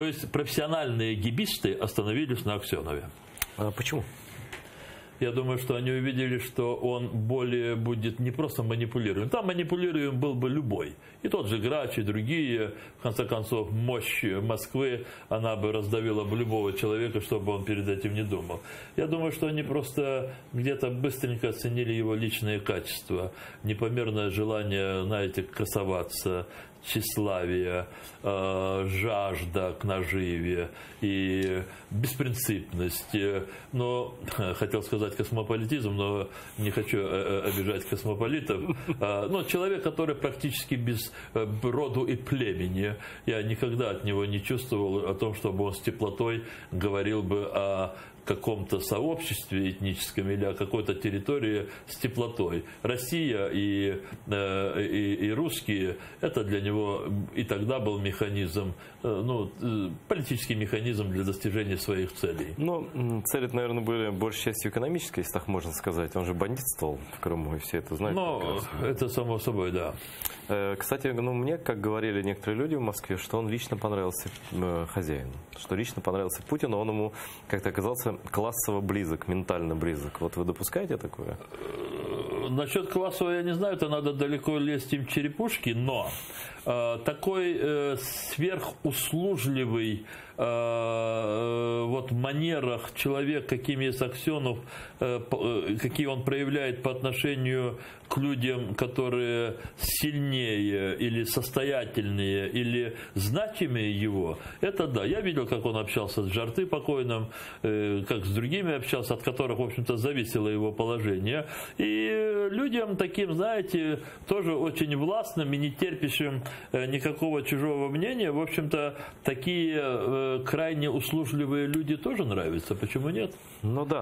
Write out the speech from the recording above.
То есть профессиональные гибисты остановились на Аксенове. А почему? Я думаю, что они увидели, что он более будет не просто манипулируем. Там манипулируем был бы любой. И тот же Грач, и другие. В конце концов, мощь Москвы, она бы раздавила бы любого человека, чтобы он перед этим не думал. Я думаю, что они просто где-то быстренько оценили его личные качества. Непомерное желание, знаете, красоваться, тщеславие, жажда к наживе и беспринципность. Но, хотел сказать космополитизм, но не хочу обижать космополитов. Но человек, который практически без роду и племени. Я никогда от него не чувствовал о том, чтобы он с теплотой говорил бы о каком-то сообществе этническом или о какой-то территории с теплотой. Россия и русские, это для него и тогда был механизм, ну, политический механизм для достижения своих целей. Ну, цели, наверное, были большей частью экономические, если так можно сказать. Он же бандитствовал в Крыму, и все это знают. Ну, это само собой, да. Кстати, ну, мне, как говорили некоторые люди в Москве, что он лично понравился хозяину, что лично понравился Путину, он ему, как-то оказался классово близок, ментально близок. Вот вы допускаете такое? Насчет классового я не знаю, это надо далеко лезть им в черепушки, но такой сверхуслужливый вот в манерах человек, какими есть Аксенов, какие он проявляет по отношению к людям, которые сильнее или состоятельнее или значимее его, это да. Я видел, как он общался с Жарты покойным, как с другими общался, от которых, в общем-то, зависело его положение. И людям таким, знаете, тоже очень властным и не терпящим никакого чужого мнения, в общем-то, такие крайне услужливые люди тоже нравятся. Почему нет? Ну да.